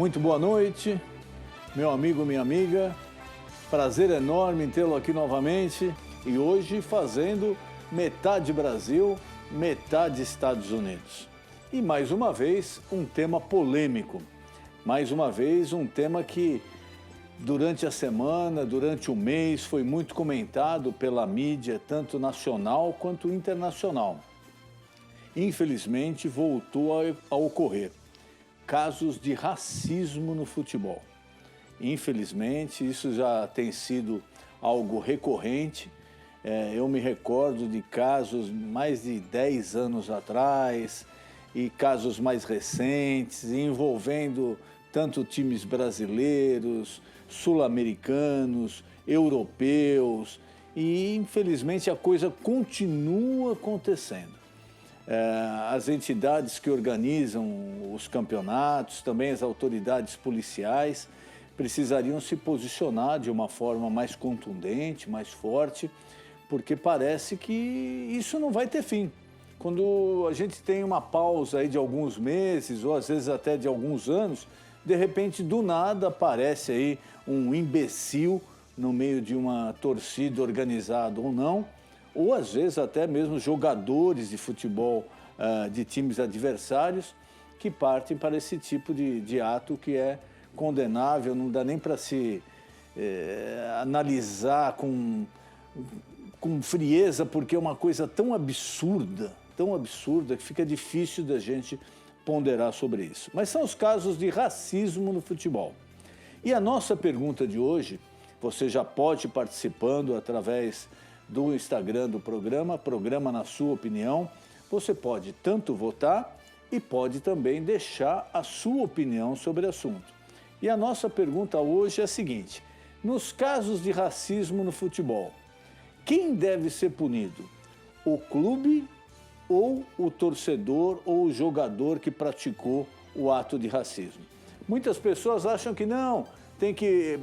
Muito boa noite, meu amigo, minha amiga. Prazer enorme em tê-lo aqui novamente e hoje fazendo metade Brasil, metade Estados Unidos. E mais uma vez um tema polêmico, mais uma vez um tema que durante a semana, durante o mês foi muito comentado pela mídia, tanto nacional quanto internacional. Infelizmente voltou a ocorrer casos de racismo no futebol. Infelizmente, isso já tem sido algo recorrente. Eu me recordo de casos mais de 10 anos atrás e casos mais recentes, envolvendo tanto times brasileiros, sul-americanos, europeus. E, infelizmente, a coisa continua acontecendo. As entidades que organizam os campeonatos, também as autoridades policiais, precisariam se posicionar de uma forma mais contundente, mais forte, porque parece que isso não vai ter fim. Quando a gente tem uma pausa aí de alguns meses, ou às vezes até de alguns anos, de repente, do nada, aparece aí um imbecil no meio de uma torcida organizada ou não, ou às vezes até mesmo jogadores de futebol de times adversários que partem para esse tipo de ato que é condenável, não dá nem para se analisar com frieza, porque é uma coisa tão absurda que fica difícil da gente ponderar sobre isso. Mas são os casos de racismo no futebol. E a nossa pergunta de hoje, você já pode ir participando através do Instagram do programa na sua opinião. Você pode tanto votar e pode também deixar a sua opinião sobre o assunto. E a nossa pergunta hoje é a seguinte: nos casos de racismo no futebol, quem deve ser punido? O clube ou o torcedor ou o jogador que praticou o ato de racismo? Muitas pessoas acham que não, tem que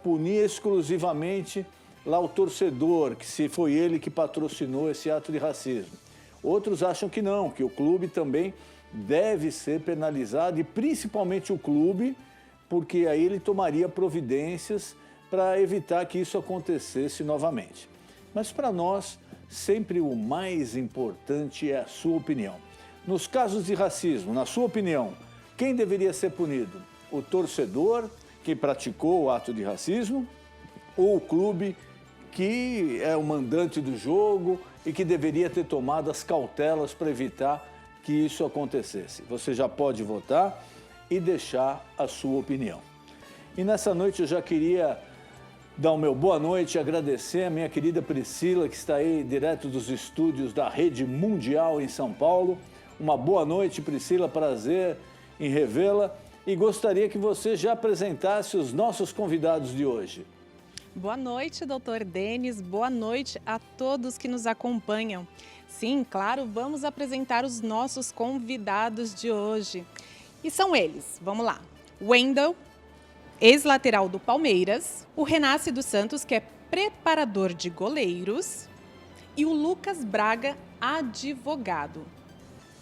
punir exclusivamente lá o torcedor, que se foi ele que patrocinou esse ato de racismo. Outros acham que não, que o clube também deve ser penalizado, e principalmente o clube, porque aí ele tomaria providências para evitar que isso acontecesse novamente. Mas para nós, sempre o mais importante é a sua opinião. Nos casos de racismo, na sua opinião, quem deveria ser punido? O torcedor que praticou o ato de racismo ou o clube que é o mandante do jogo e que deveria ter tomado as cautelas para evitar que isso acontecesse? Você já pode votar e deixar a sua opinião. E nessa noite eu já queria dar o meu boa noite e agradecer a minha querida Priscila, que está aí direto dos estúdios da Rede Mundial em São Paulo. Uma boa noite, Priscila, prazer em revê-la. E gostaria que você já apresentasse os nossos convidados de hoje. Boa noite, doutor Denis. Boa noite a todos que nos acompanham. Sim, claro, vamos apresentar os nossos convidados de hoje. E são eles, vamos lá. Wendel, ex-lateral do Palmeiras. O Renace dos Santos, que é preparador de goleiros. E o Lucas Braga, advogado.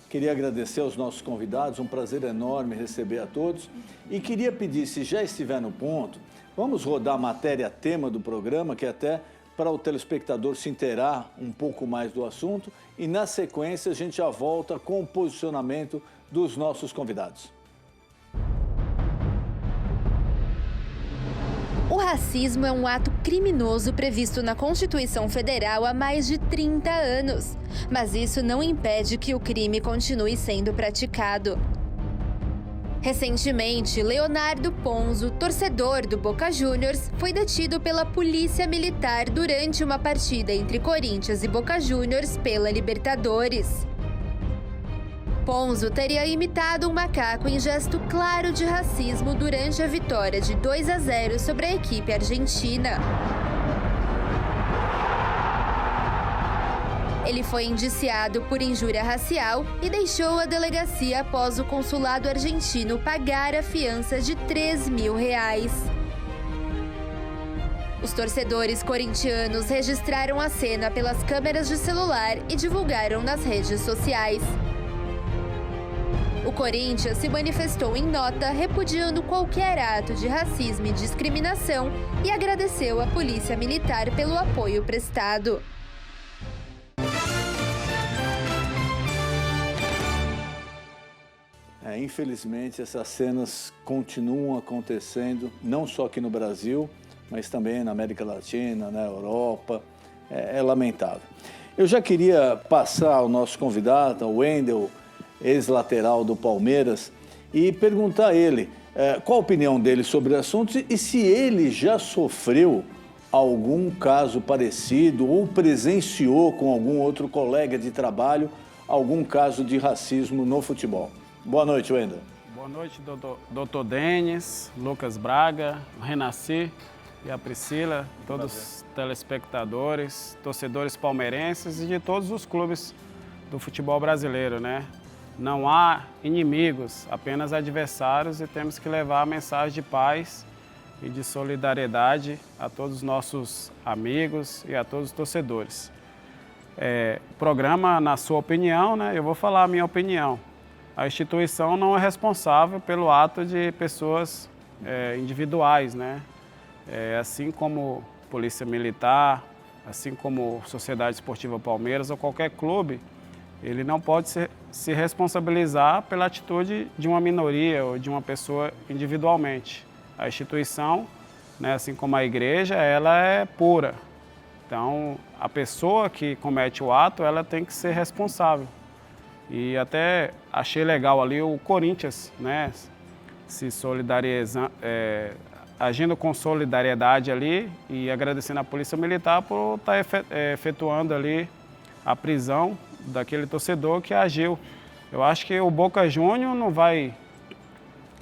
Queria agradecer aos nossos convidados, um prazer enorme receber a todos. E queria pedir, se já estiver no ponto, vamos rodar a matéria-tema do programa, que é até para o telespectador se inteirar um pouco mais do assunto. E na sequência a gente já volta com o posicionamento dos nossos convidados. O racismo é um ato criminoso previsto na Constituição Federal há mais de 30 anos. Mas isso não impede que o crime continue sendo praticado. Recentemente, Leonardo Ponzo, torcedor do Boca Juniors, foi detido pela Polícia Militar durante uma partida entre Corinthians e Boca Juniors pela Libertadores. Ponzo teria imitado um macaco em gesto claro de racismo durante a vitória de 2-0 sobre a equipe argentina. Ele foi indiciado por injúria racial e deixou a delegacia após o consulado argentino pagar a fiança de R$3.000. Os torcedores corintianos registraram a cena pelas câmeras de celular e divulgaram nas redes sociais. O Corinthians se manifestou em nota repudiando qualquer ato de racismo e discriminação e agradeceu à Polícia Militar pelo apoio prestado. Infelizmente, essas cenas continuam acontecendo, não só aqui no Brasil, mas também na América Latina, na Europa. É lamentável. Eu já queria passar ao nosso convidado, ao Wendel, ex-lateral do Palmeiras, e perguntar a ele qual a opinião dele sobre o assunto e se ele já sofreu algum caso parecido ou presenciou com algum outro colega de trabalho algum caso de racismo no futebol. Boa noite, Wendel. Boa noite, doutor Denis, Lucas Braga, Renaci e a Priscila, todos os telespectadores, torcedores palmeirenses e de todos os clubes do futebol brasileiro, né? Não há inimigos, apenas adversários, e temos que levar a mensagem de paz e de solidariedade a todos os nossos amigos e a todos os torcedores. Programa, na sua opinião, né? Eu vou falar a minha opinião. A instituição não é responsável pelo ato de pessoas individuais, né? Assim como Polícia Militar, assim como Sociedade Esportiva Palmeiras ou qualquer clube, ele não pode se responsabilizar pela atitude de uma minoria ou de uma pessoa individualmente. A instituição, né, assim como a igreja, ela é pura. Então, a pessoa que comete o ato, ela tem que ser responsável. E até achei legal ali o Corinthians, né, se solidarizando, agindo com solidariedade ali e agradecendo a Polícia Militar por estar efetuando ali a prisão daquele torcedor que agiu. Eu acho que o Boca Júnior não vai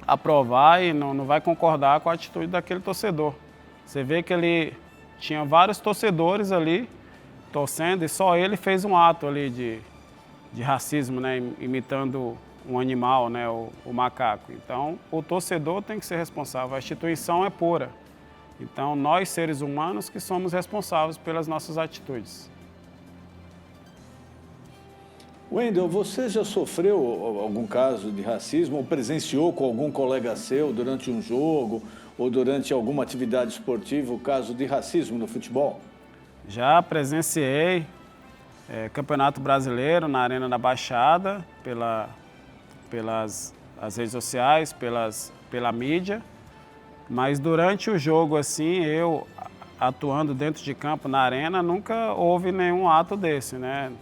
aprovar e não vai concordar com a atitude daquele torcedor. Você vê que ele tinha vários torcedores ali torcendo e só ele fez um ato ali de racismo, né, imitando um animal, né, o macaco. Então, o torcedor tem que ser responsável, a instituição é pura. Então, nós, seres humanos, que somos responsáveis pelas nossas atitudes. Wendel, você já sofreu algum caso de racismo ou presenciou com algum colega seu durante um jogo ou durante alguma atividade esportiva o caso de racismo no futebol? Já presenciei Campeonato Brasileiro na Arena da Baixada, pelas redes sociais, pela mídia, mas durante o jogo, assim, eu atuando dentro de campo na arena, nunca houve nenhum ato desse, né?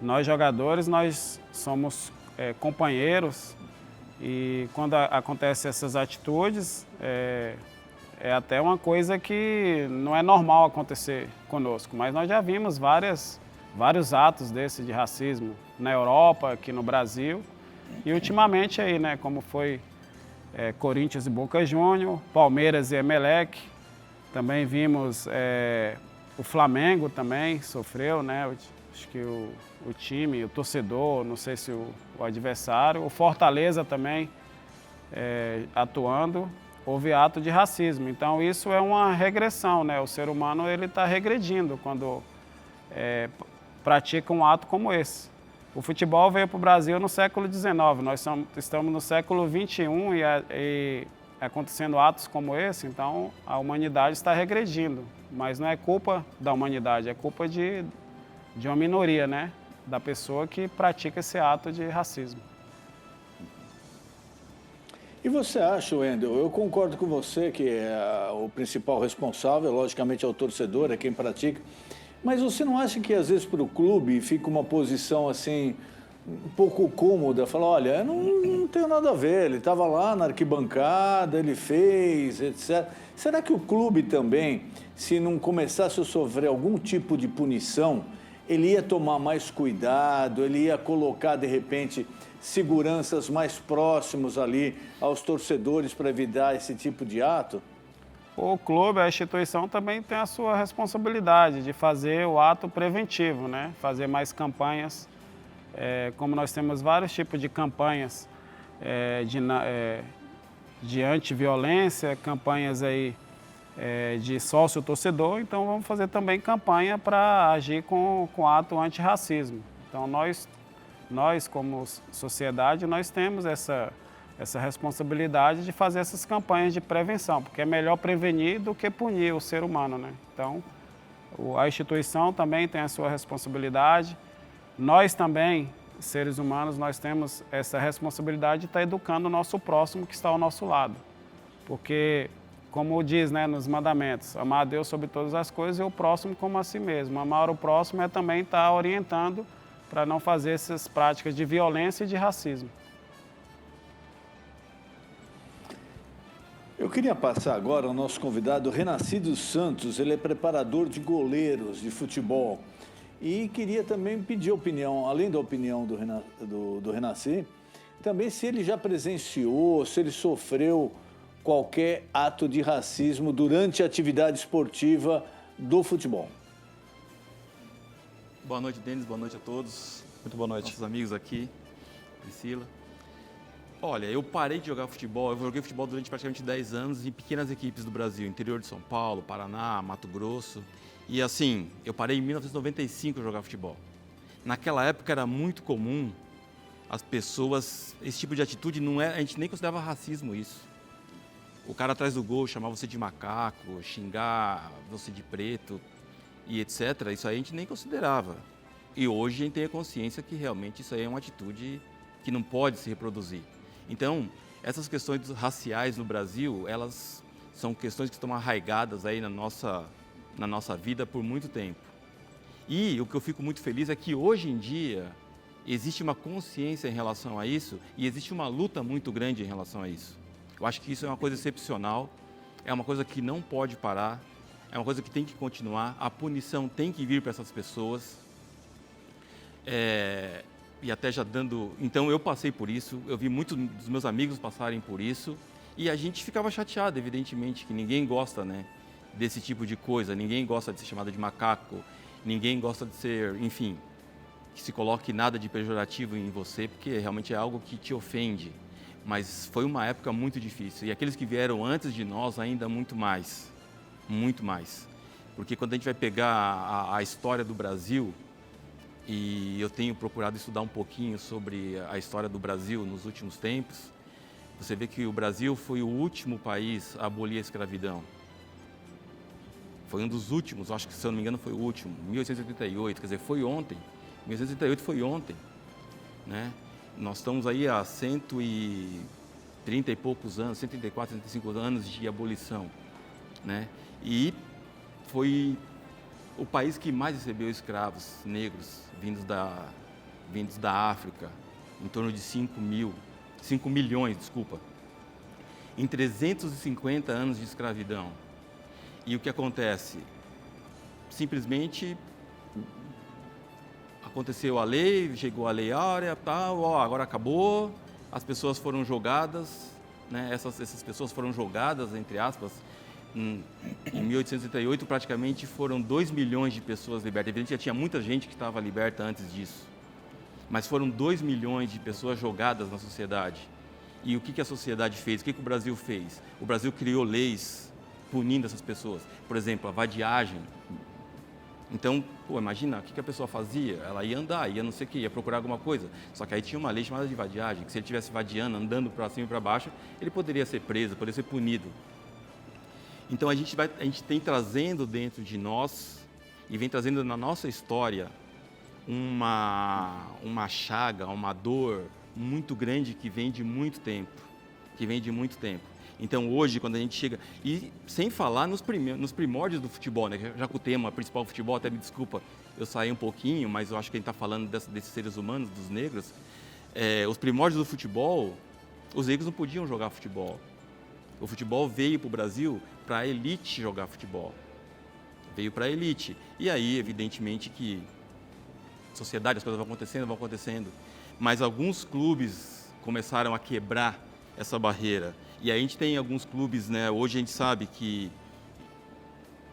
Nós jogadores, nós somos companheiros e quando acontecem essas atitudes, é até uma coisa que não é normal acontecer conosco, mas nós já vimos vários atos desse de racismo na Europa, aqui no Brasil e ultimamente aí, né, como foi Corinthians e Boca Júnior, Palmeiras e Emelec, também vimos o Flamengo também sofreu, né, acho que o time, o torcedor, não sei se o adversário, o Fortaleza também atuando, houve ato de racismo. Então isso é uma regressão, né? O ser humano ele está regredindo quando pratica um ato como esse. O futebol veio para o Brasil no século XIX, nós estamos no século XXI e acontecendo atos como esse, então a humanidade está regredindo. Mas não é culpa da humanidade, é culpa de uma minoria, né? Da pessoa que pratica esse ato de racismo. E você acha, Wendel, eu concordo com você que o principal responsável, logicamente, é o torcedor, é quem pratica, mas você não acha que às vezes para o clube fica uma posição assim, um pouco cômoda, falar, olha, eu não tenho nada a ver, ele estava lá na arquibancada, ele fez, etc. Será que o clube também, se não começasse a sofrer algum tipo de punição, ele ia tomar mais cuidado, ele ia colocar, de repente, seguranças mais próximos ali aos torcedores para evitar esse tipo de ato? O clube, a instituição também tem a sua responsabilidade de fazer o ato preventivo, né? Fazer mais campanhas, como nós temos vários tipos de campanhas de antiviolência, campanhas aí de sócio-torcedor, então vamos fazer também campanha para agir com ato antirracismo. Então nós nós, como sociedade, nós temos essa responsabilidade de fazer essas campanhas de prevenção, porque é melhor prevenir do que punir o ser humano, né? Então, a instituição também tem a sua responsabilidade. Nós também, seres humanos, nós temos essa responsabilidade de estar educando o nosso próximo que está ao nosso lado. Porque, como diz, né, nos mandamentos, amar a Deus sobre todas as coisas e o próximo como a si mesmo. Amar o próximo é também estar orientando para não fazer essas práticas de violência e de racismo. Eu queria passar agora ao nosso convidado Renascido Santos, ele é preparador de goleiros de futebol. E queria também pedir opinião, além da opinião do Renasci, também se ele já presenciou, se ele sofreu qualquer ato de racismo durante a atividade esportiva do futebol. Boa noite, Denis, boa noite a todos. Muito boa noite. Nossos amigos aqui, Priscila. Olha, eu parei de jogar futebol, eu joguei futebol durante praticamente 10 anos em pequenas equipes do Brasil, interior de São Paulo, Paraná, Mato Grosso. E assim, eu parei em 1995 de jogar futebol. Naquela época era muito comum as pessoas, esse tipo de atitude não é, a gente nem considerava racismo isso. O cara atrás do gol chamar você de macaco, xingar você de preto e etc. Isso aí a gente nem considerava. E hoje a gente tem a consciência que realmente isso aí é uma atitude que não pode se reproduzir. Então, essas questões raciais no Brasil, elas são questões que estão arraigadas aí na nossa vida por muito tempo. E o que eu fico muito feliz é que hoje em dia existe uma consciência em relação a isso e existe uma luta muito grande em relação a isso. Eu acho que isso é uma coisa excepcional, é uma coisa que não pode parar, é uma coisa que tem que continuar, a punição tem que vir para essas pessoas. E até já dando... Então, eu passei por isso, eu vi muitos dos meus amigos passarem por isso, e a gente ficava chateado, evidentemente, que ninguém gosta, né, desse tipo de coisa, ninguém gosta de ser chamado de macaco, ninguém gosta de ser, enfim, que se coloque nada de pejorativo em você, porque realmente é algo que te ofende. Mas foi uma época muito difícil, e aqueles que vieram antes de nós ainda muito mais, muito mais. Porque quando a gente vai pegar a história do Brasil, e eu tenho procurado estudar um pouquinho sobre a história do Brasil nos últimos tempos, você vê que o Brasil foi o último país a abolir a escravidão. Foi um dos últimos, acho que se eu não me engano foi o último, 1888, quer dizer, foi ontem. 1888 foi ontem, né? Nós estamos aí há 130 e poucos anos, 134, 135 anos de abolição, né? E foi o país que mais recebeu escravos negros vindos da África, em torno de 5 milhões, em 350 anos de escravidão. E o que acontece? Simplesmente aconteceu a lei, chegou a lei áurea, tal, agora acabou, as pessoas foram jogadas, né? Essas pessoas foram jogadas, entre aspas, em 1838 praticamente foram 2 milhões de pessoas libertas. Evidentemente já tinha muita gente que estava liberta antes disso, mas foram 2 milhões de pessoas jogadas na sociedade. E o que a sociedade fez? O que o Brasil fez? O Brasil criou leis punindo essas pessoas. Por exemplo, a vadiagem. Então, imagina, o que a pessoa fazia? Ela ia andar, ia não sei o que, ia procurar alguma coisa. Só que aí tinha uma lei chamada de vadiagem, que se ele estivesse vadiando, andando para cima e para baixo, ele poderia ser preso, poderia ser punido. Então, a gente tem trazendo dentro de nós, e vem trazendo na nossa história, uma chaga, uma dor muito grande que vem de muito tempo. Então, hoje, quando a gente chega... E sem falar nos primórdios do futebol, né? Já que o tema principal do futebol, até me desculpa, eu saí um pouquinho, mas eu acho que a gente está falando desses seres humanos, dos negros. Os primórdios do futebol, os negros não podiam jogar futebol. O futebol veio para o Brasil para a elite jogar futebol. Veio para a elite. E aí, evidentemente, que sociedade, as coisas vão acontecendo. Mas alguns clubes começaram a quebrar essa barreira. E aí a gente tem alguns clubes, né? Hoje a gente sabe que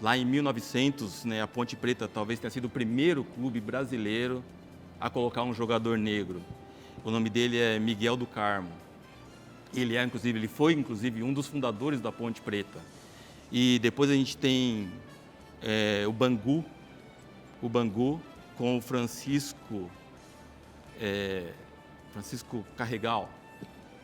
lá em 1900, né, a Ponte Preta talvez tenha sido o primeiro clube brasileiro a colocar um jogador negro. O nome dele é Miguel do Carmo. Ele foi inclusive um dos fundadores da Ponte Preta. E depois a gente tem o Bangu com o Francisco, Francisco Carregal,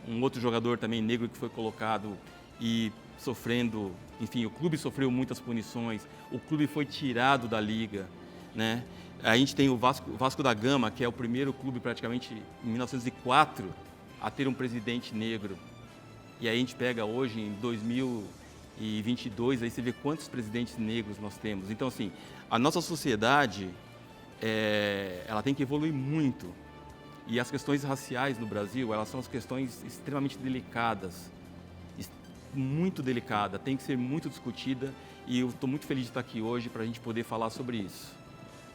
um outro jogador também negro que foi colocado e sofrendo, enfim, o clube sofreu muitas punições, o clube foi tirado da liga, né? A gente tem o Vasco da Gama, que é o primeiro clube praticamente em 1904 a ter um presidente negro. E aí a gente pega hoje em 2022, aí você vê quantos presidentes negros nós temos. Então, assim, a nossa sociedade, ela tem que evoluir muito. E as questões raciais no Brasil, elas são as questões extremamente delicadas. Muito delicada, tem que ser muito discutida e eu estou muito feliz de estar aqui hoje para a gente poder falar sobre isso.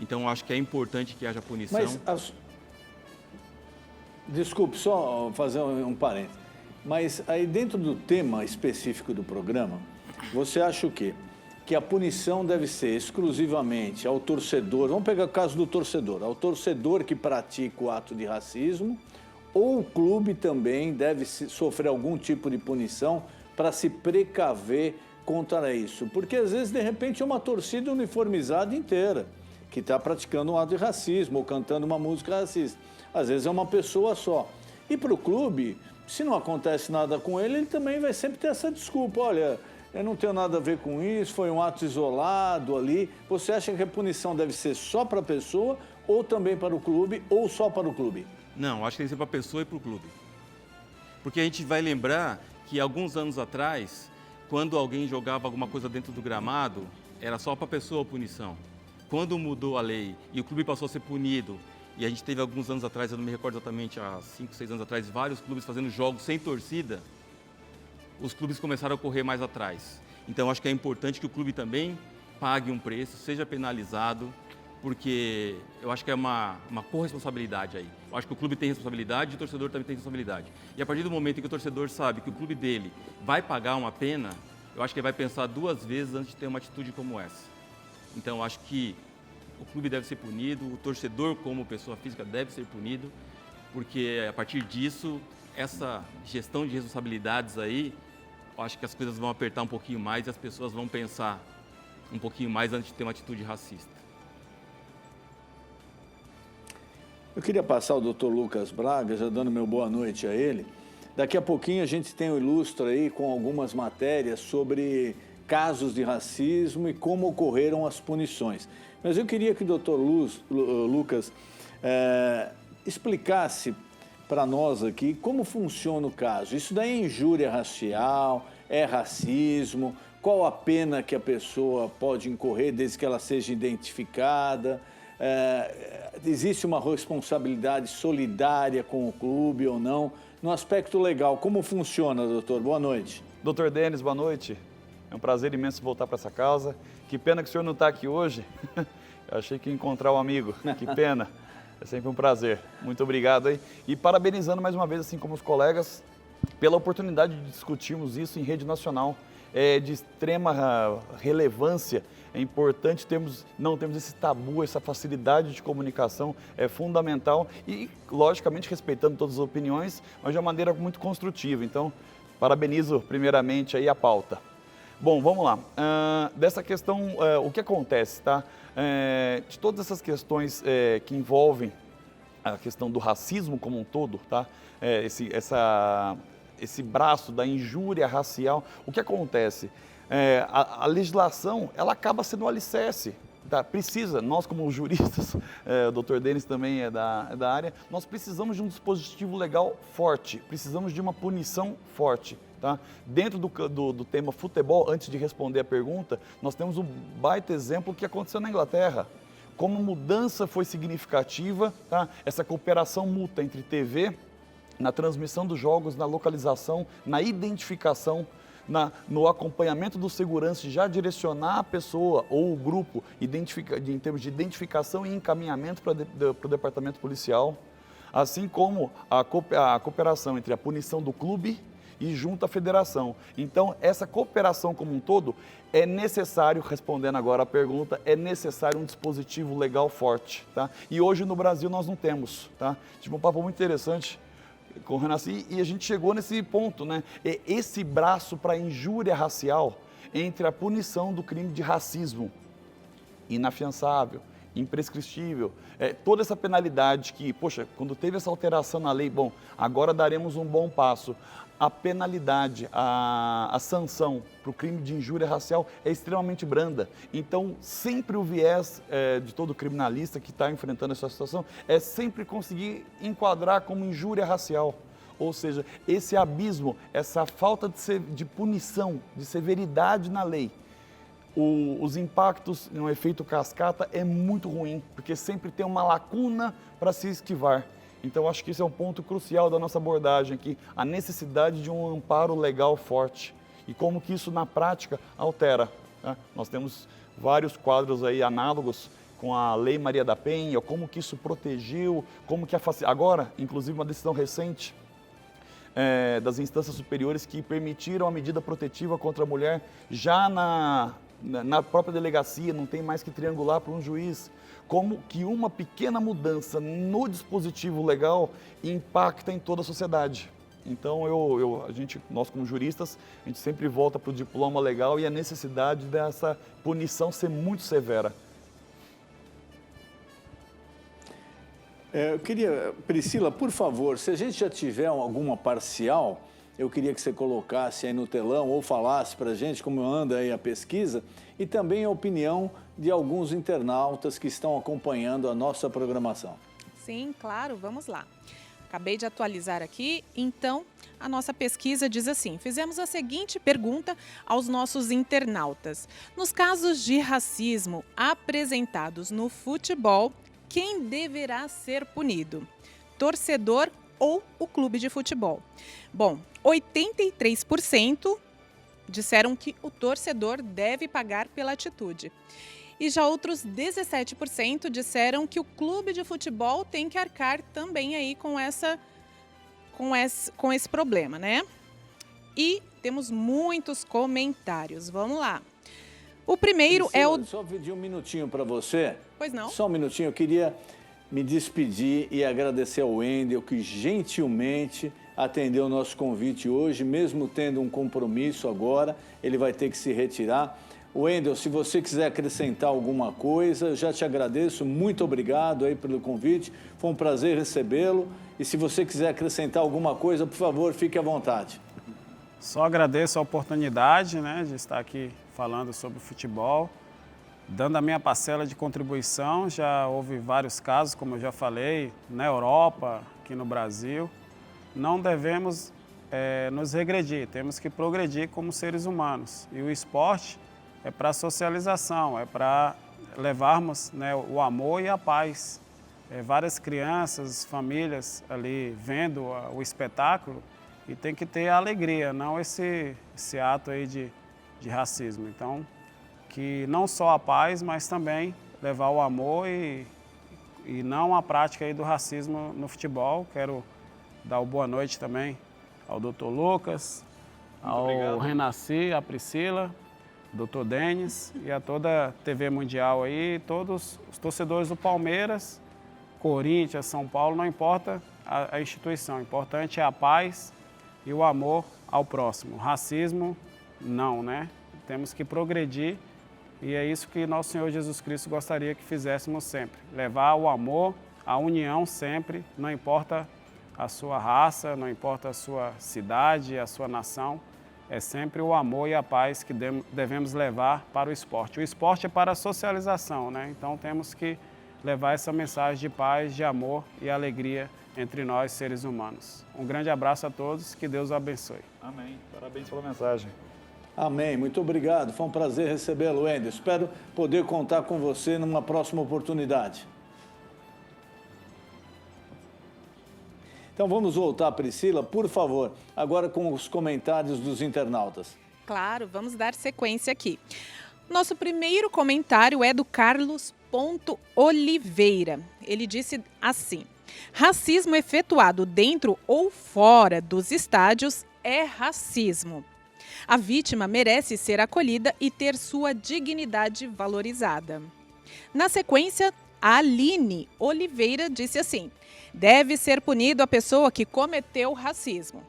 Então, acho que é importante que haja punição. Desculpe, só fazer um parênteses. Mas aí dentro do tema específico do programa, você acha o quê? Que a punição deve ser exclusivamente ao torcedor, vamos pegar o caso do torcedor, ao torcedor que pratica o ato de racismo, ou o clube também deve sofrer algum tipo de punição para se precaver contra isso? Porque às vezes, de repente, é uma torcida uniformizada inteira que está praticando um ato de racismo ou cantando uma música racista. Às vezes é uma pessoa só. E para o clube, se não acontece nada com ele, ele também vai sempre ter essa desculpa. Olha, eu não tenho nada a ver com isso, foi um ato isolado ali. Você acha que a punição deve ser só para a pessoa, ou também para o clube, ou só para o clube? Não, acho que tem que ser para a pessoa e para o clube. Porque a gente vai lembrar que alguns anos atrás, quando alguém jogava alguma coisa dentro do gramado, era só para a pessoa a punição. Quando mudou a lei e o clube passou a ser punido, e a gente teve alguns anos atrás, eu não me recordo exatamente, há 5, 6 anos atrás, vários clubes fazendo jogos sem torcida, os clubes começaram a correr mais atrás. Então, acho que é importante que o clube também pague um preço, seja penalizado, porque eu acho que é uma corresponsabilidade aí. Eu acho que o clube tem responsabilidade e o torcedor também tem responsabilidade. E a partir do momento em que o torcedor sabe que o clube dele vai pagar uma pena, eu acho que ele vai pensar 2 vezes antes de ter uma atitude como essa. Então, eu acho que o clube deve ser punido, o torcedor como pessoa física deve ser punido, porque a partir disso, essa gestão de responsabilidades aí, eu acho que as coisas vão apertar um pouquinho mais e as pessoas vão pensar um pouquinho mais antes de ter uma atitude racista. Eu queria passar o Dr. Lucas Braga, já dando meu boa noite a ele. Daqui a pouquinho a gente tem o Ilustra aí com algumas matérias sobre casos de racismo e como ocorreram as punições. Mas eu queria que o Dr. Lucas explicasse para nós aqui como funciona o caso. Isso daí é injúria racial, é racismo, qual a pena que a pessoa pode incorrer desde que ela seja identificada, existe uma responsabilidade solidária com o clube ou não? No aspecto legal, como funciona, doutor? Boa noite. Doutor Denis, boa noite. É um prazer imenso voltar para essa causa. Que pena que o senhor não está aqui hoje. Eu achei que ia encontrar um amigo. Que pena. É sempre um prazer. Muito obrigado aí. E parabenizando mais uma vez, assim como os colegas, pela oportunidade de discutirmos isso em rede nacional. É de extrema relevância. É importante não termos esse tabu, essa facilidade de comunicação é fundamental e, logicamente, respeitando todas as opiniões, mas de uma maneira muito construtiva. Então, parabenizo primeiramente aí a pauta. Bom, vamos lá. Dessa questão, o que acontece, tá? De todas essas questões que envolvem a questão do racismo como um todo, tá? Esse braço da injúria racial, o que acontece? A legislação, ela acaba sendo um alicerce, tá? Precisa, nós como juristas, o doutor Denis também é da área, nós precisamos de um dispositivo legal forte, precisamos de uma punição forte. Tá? Dentro do tema futebol, antes de responder a pergunta, nós temos um baita exemplo que aconteceu na Inglaterra. Como a mudança foi significativa, tá? Essa cooperação mútua entre TV, na transmissão dos jogos, na localização, na identificação, no acompanhamento do segurança, já direcionar a pessoa ou o grupo em termos de identificação e encaminhamento para o departamento policial, assim como a cooperação entre a punição do clube e junto à federação. Então, essa cooperação como um todo é necessário, respondendo agora a pergunta, é necessário um dispositivo legal forte, tá? E hoje no Brasil nós não temos, tá? Tive um papo muito interessante com o Renasci e a gente chegou nesse ponto, né? Esse braço para injúria racial entre a punição do crime de racismo inafiançável, imprescritível. Toda essa penalidade que, poxa, quando teve essa alteração na lei, bom, agora daremos um bom passo. A penalidade, a sanção para o crime de injúria racial é extremamente branda. Então, sempre o viés de todo criminalista que está enfrentando essa situação é sempre conseguir enquadrar como injúria racial. Ou seja, esse abismo, essa falta de punição, de severidade na lei, os impactos no efeito cascata é muito ruim, porque sempre tem uma lacuna para se esquivar. Então, acho que esse é um ponto crucial da nossa abordagem aqui, a necessidade de um amparo legal forte e como que isso na prática altera. Né? Nós temos vários quadros aí análogos com a Lei Maria da Penha, como que isso protegeu, como que agora, inclusive uma decisão recente das instâncias superiores que permitiram a medida protetiva contra a mulher já na própria delegacia, não tem mais que triangular para um juiz. Como que uma pequena mudança no dispositivo legal impacta em toda a sociedade. Então, nós como juristas, a gente sempre volta para o diploma legal e a necessidade dessa punição ser muito severa. Eu queria, Priscila, por favor, se a gente já tiver alguma parcial, eu queria que você colocasse aí no telão ou falasse para a gente como anda aí a pesquisa e também a opinião de alguns internautas que estão acompanhando a nossa programação. Sim, claro, vamos lá. Acabei de atualizar aqui, então a nossa pesquisa diz assim, fizemos a seguinte pergunta aos nossos internautas. Nos casos de racismo apresentados no futebol, quem deverá ser punido? Torcedor ou o clube de futebol? Bom, 83% disseram que o torcedor deve pagar pela atitude. E já outros 17% disseram que o clube de futebol tem que arcar também aí com esse problema, né? E temos muitos comentários. Vamos lá. O primeiro Priscila, Só pedir um minutinho para você. Pois não? Só um minutinho. Eu queria me despedir e agradecer ao Wendel, que gentilmente atendeu o nosso convite hoje, mesmo tendo um compromisso agora, ele vai ter que se retirar. Wendel, se você quiser acrescentar alguma coisa, eu já te agradeço, muito obrigado aí pelo convite, foi um prazer recebê-lo. E se você quiser acrescentar alguma coisa, por favor, fique à vontade. Só agradeço a oportunidade, né, de estar aqui falando sobre futebol, dando a minha parcela de contribuição. Já houve vários casos, como eu já falei, na Europa, aqui no Brasil. Não devemos nos regredir, temos que progredir como seres humanos. E o esporte é para socialização, é para levarmos, né, o amor e a paz. Várias crianças, famílias ali vendo o espetáculo e tem que ter a alegria, não esse ato aí de racismo. Então, que não só a paz, mas também levar o amor e não a prática aí do racismo no futebol. Quero dar uma boa noite também ao Dr. Lucas, ao Renasci, à Priscila, Dr. Denis e a toda a TV Mundial aí, todos os torcedores do Palmeiras, Corinthians, São Paulo, não importa a instituição, o importante é a paz e o amor ao próximo. Racismo, não, né? Temos que progredir e é isso que nosso Senhor Jesus Cristo gostaria que fizéssemos sempre. Levar o amor, a união sempre, não importa a sua raça, não importa a sua cidade, a sua nação, é sempre o amor e a paz que devemos levar para o esporte. O esporte é para a socialização, né? Então temos que levar essa mensagem de paz, de amor e alegria entre nós, seres humanos. Um grande abraço a todos, que Deus o abençoe. Amém. Parabéns pela mensagem. Amém. Muito obrigado. Foi um prazer recebê-lo, Wendel. Espero poder contar com você numa próxima oportunidade. Então vamos voltar, Priscila, por favor, agora com os comentários dos internautas. Claro, vamos dar sequência aqui. Nosso primeiro comentário é do Carlos Oliveira. Ele disse assim: racismo efetuado dentro ou fora dos estádios é racismo. A vítima merece ser acolhida e ter sua dignidade valorizada. Na sequência, a Aline Oliveira disse assim: deve ser punido a pessoa que cometeu racismo.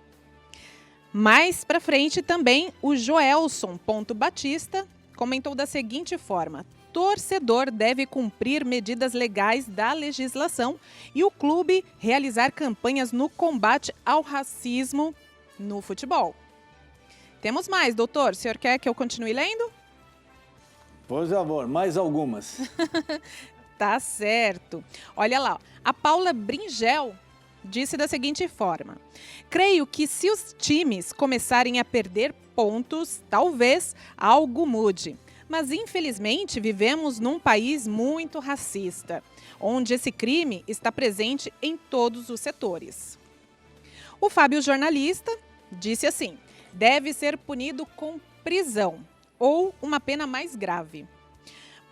Mais para frente também, o Joelson Batista comentou da seguinte forma: torcedor deve cumprir medidas legais da legislação e o clube realizar campanhas no combate ao racismo no futebol. Temos mais, doutor. O senhor quer que eu continue lendo? Por favor, mais algumas. Tá certo. Olha lá, a Paula Bringel disse da seguinte forma: creio que se os times começarem a perder pontos, talvez algo mude. Mas, infelizmente, vivemos num país muito racista, onde esse crime está presente em todos os setores. O Fábio Jornalista disse assim: deve ser punido com prisão ou uma pena mais grave.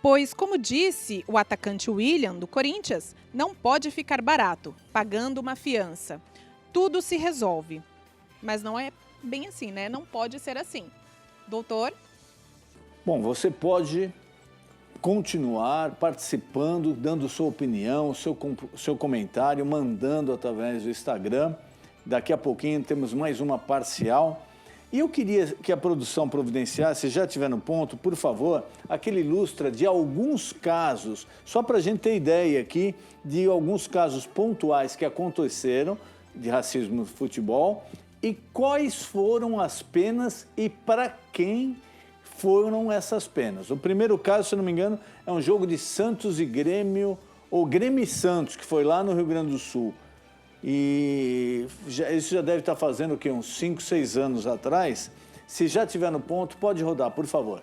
Pois, como disse o atacante William, do Corinthians, não pode ficar barato, pagando uma fiança. Tudo se resolve. Mas não é bem assim, né? Não pode ser assim. Doutor? Bom, você pode continuar participando, dando sua opinião, seu comentário, mandando através do Instagram. Daqui a pouquinho temos mais uma parcial. E eu queria que a produção providenciasse, se já estiver no ponto, por favor, aquele ilustra de alguns casos, só para a gente ter ideia aqui de alguns casos pontuais que aconteceram de racismo no futebol e quais foram as penas e para quem foram essas penas. O primeiro caso, se não me engano, é um jogo de Santos e Grêmio, ou Grêmio e Santos, que foi lá no Rio Grande do Sul. E isso já deve estar fazendo o quê? Uns 5, 6 anos atrás. Se já estiver no ponto, pode rodar, por favor.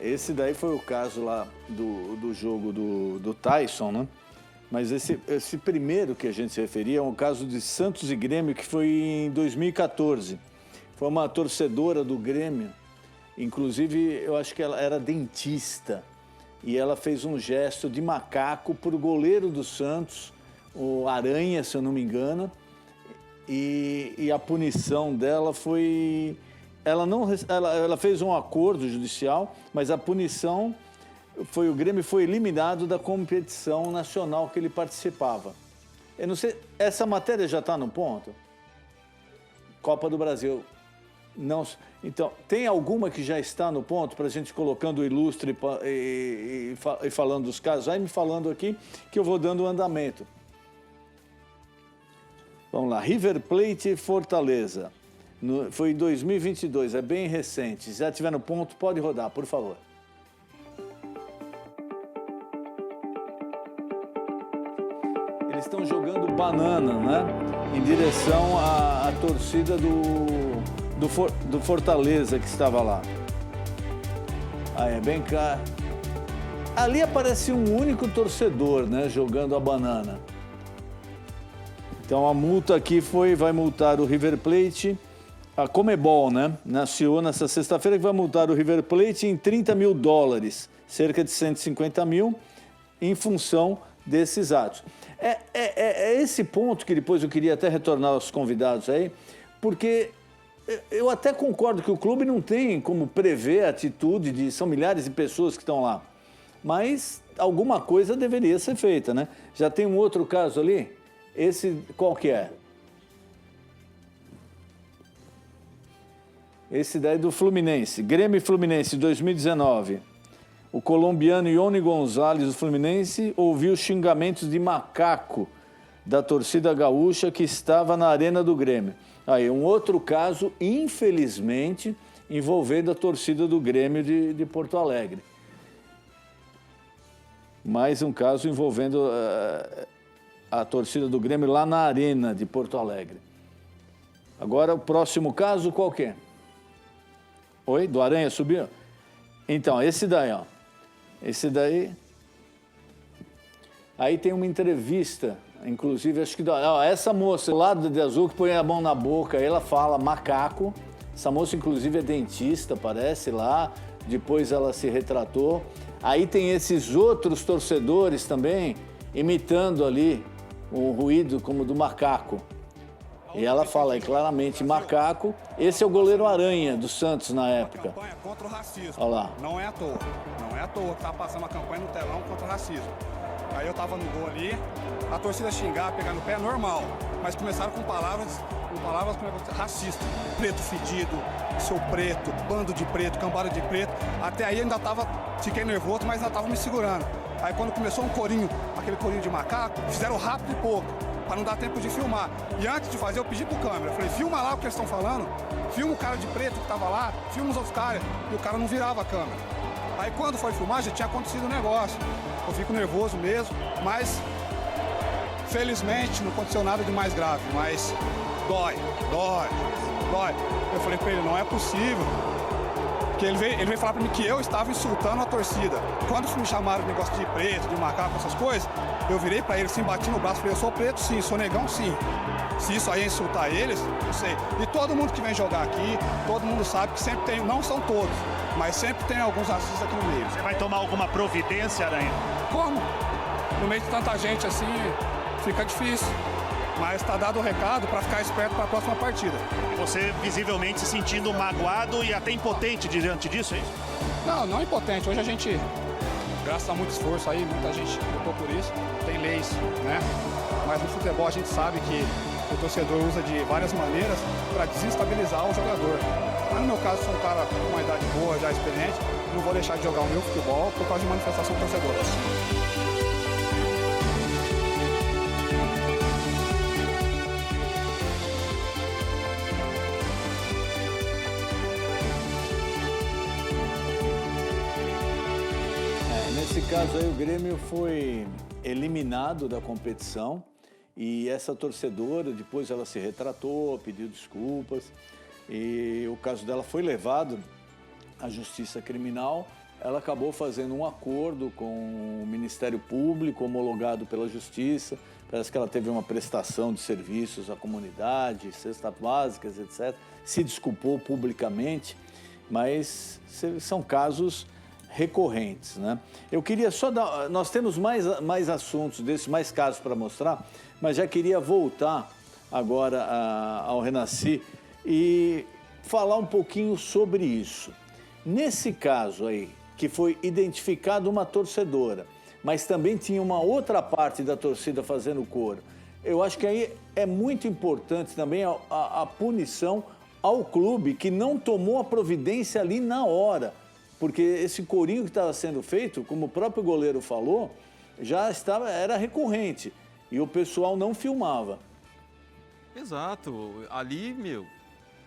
Esse daí foi o caso lá do jogo do Tyson, né? Mas esse primeiro que a gente se referia é um caso de Santos e Grêmio, que foi em 2014. Foi uma torcedora do Grêmio, inclusive eu acho que ela era dentista, e ela fez um gesto de macaco para o goleiro do Santos, o Aranha, se eu não me engano, e a punição dela foi... Ela fez um acordo judicial, mas a punição foi o Grêmio foi eliminado da competição nacional que ele participava. Eu não sei, essa matéria já está no ponto? Copa do Brasil. Não, então, tem alguma que já está no ponto para a gente colocando o ilustre e falando dos casos? Vai me falando aqui que eu vou dando o andamento. Vamos lá, River Plate e Fortaleza. Foi em 2022, é bem recente. Se já estiver no ponto, pode rodar, por favor. Eles estão jogando banana, né? Em direção à torcida do Fortaleza que estava lá. Aí, bem cá. Ali aparece um único torcedor, né? Jogando a banana. Então a multa aqui vai multar o River Plate. A Comebol, né, anunciou nessa sexta-feira que vai multar o River Plate em $30 mil, cerca de 150 mil, em função desses atos. É esse ponto que depois eu queria até retornar aos convidados aí, porque eu até concordo que o clube não tem como prever a atitude são milhares de pessoas que estão lá, mas alguma coisa deveria ser feita, né? Já tem um outro caso ali, esse qual que é? Esse daí do Fluminense, Grêmio e Fluminense, 2019. O colombiano Ione Gonzalez, do Fluminense, ouviu xingamentos de macaco da torcida gaúcha que estava na arena do Grêmio. Aí, um outro caso, infelizmente, envolvendo a torcida do Grêmio de Porto Alegre. Mais um caso envolvendo a torcida do Grêmio lá na arena de Porto Alegre. Agora, o próximo caso, qual que é? Oi? Do Aranha subiu? Então, esse daí, ó. Esse daí... Aí tem uma entrevista, inclusive, acho que... Ó, essa moça, do lado de azul, que põe a mão na boca, ela fala macaco. Essa moça, inclusive, é dentista, parece, lá. Depois ela se retratou. Aí tem esses outros torcedores também imitando ali o ruído como do macaco. E ela fala aí claramente, macaco, esse é o goleiro Aranha do Santos na época. Campanha contra o racismo. Olha lá. Não é à toa. Não é à toa que tá passando uma campanha no telão contra o racismo. Aí eu tava no gol ali, a torcida xingar, pegar no pé é normal. Mas começaram com palavras racistas. Preto fedido, seu preto, bando de preto, cambada de preto. Até aí eu ainda fiquei nervoso, mas ainda tava me segurando. Aí quando começou um corinho, aquele corinho de macaco, fizeram rápido e pouco, para não dar tempo de filmar. E antes de fazer, eu pedi pro câmera, eu falei, filma lá o que eles estão falando, filma o cara de preto que tava lá, filma os outros caras, e o cara não virava a câmera. Aí quando foi filmar, já tinha acontecido o negócio. Eu fico nervoso mesmo, mas felizmente não aconteceu nada de mais grave, mas dói. Eu falei pra ele, não é possível. Que ele veio falar pra mim que eu estava insultando a torcida. Quando me chamaram de negócio de preto, de macaco, essas coisas, eu virei pra ele assim, bati no braço, falei, eu sou preto sim, sou negão sim. Se isso aí é insultar eles, não sei. E todo mundo que vem jogar aqui, todo mundo sabe que sempre tem, não são todos, mas sempre tem alguns racistas aqui no meio. Você vai tomar alguma providência, Aranha? Como? No meio de tanta gente assim, fica difícil. Mas está dado o recado para ficar esperto para a próxima partida. E você visivelmente se sentindo magoado e até impotente diante disso, é isso? Não impotente. Hoje a gente, graças a muito esforço aí, muita gente lutou por isso, tem leis, né? Mas no futebol a gente sabe que o torcedor usa de várias maneiras para desestabilizar o jogador. Mas no meu caso, sou um cara com uma idade boa, já experiente, não vou deixar de jogar o meu futebol por causa de manifestação torcedora. Nesse caso aí, o Grêmio foi eliminado da competição e essa torcedora, depois ela se retratou, pediu desculpas e o caso dela foi levado à Justiça Criminal. Ela acabou fazendo um acordo com o Ministério Público, homologado pela Justiça. Parece que ela teve uma prestação de serviços à comunidade, cestas básicas, etc. Se desculpou publicamente, mas são casos recorrentes, né? Eu queria só dar... Nós temos mais assuntos desses, mais casos para mostrar, mas já queria voltar agora ao Renasci e falar um pouquinho sobre isso. Nesse caso aí, que foi identificado uma torcedora, mas também tinha uma outra parte da torcida fazendo coro, eu acho que aí é muito importante também a punição ao clube que não tomou a providência ali na hora. Porque esse corinho que estava sendo feito, como o próprio goleiro falou, era recorrente e o pessoal não filmava. Exato. Ali,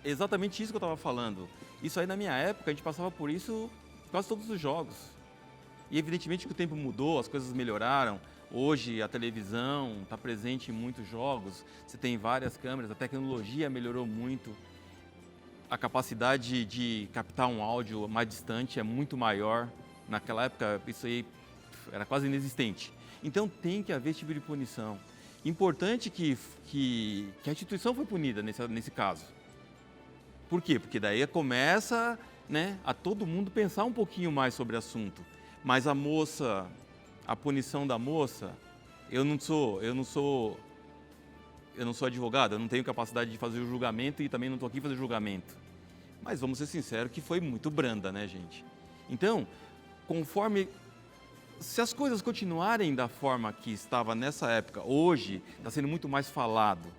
exatamente isso que eu estava falando. Isso aí na minha época, a gente passava por isso quase todos os jogos. E evidentemente que o tempo mudou, as coisas melhoraram. Hoje a televisão está presente em muitos jogos, você tem várias câmeras, a tecnologia melhorou muito. A capacidade de captar um áudio mais distante é muito maior. Naquela época, isso aí era quase inexistente. Então, tem que haver esse tipo de punição. Importante que a instituição foi punida nesse caso. Por quê? Porque daí começa, né, a todo mundo pensar um pouquinho mais sobre o assunto. Mas a punição da moça, eu não sou advogado, eu não tenho capacidade de fazer o julgamento e também não estou aqui para fazer julgamento. Mas vamos ser sinceros que foi muito branda, né, gente? Então, se as coisas continuarem da forma que estava nessa época, hoje está sendo muito mais falado.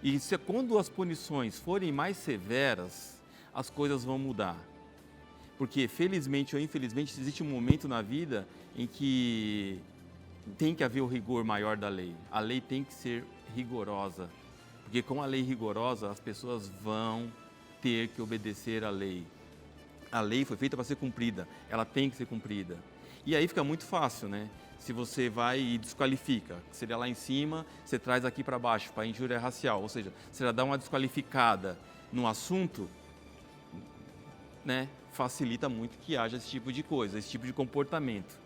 E quando as punições forem mais severas, as coisas vão mudar. Porque, felizmente ou infelizmente, existe um momento na vida em que tem que haver o rigor maior da lei. A lei tem que ser rigorosa, porque com a lei rigorosa as pessoas vão ter que obedecer à lei. A lei foi feita para ser cumprida, ela tem que ser cumprida. E aí fica muito fácil, né? Se você vai e desqualifica, que seria lá em cima, você traz aqui para baixo, para injúria racial, ou seja, você já dá uma desqualificada no assunto, né? Facilita muito que haja esse tipo de coisa, esse tipo de comportamento.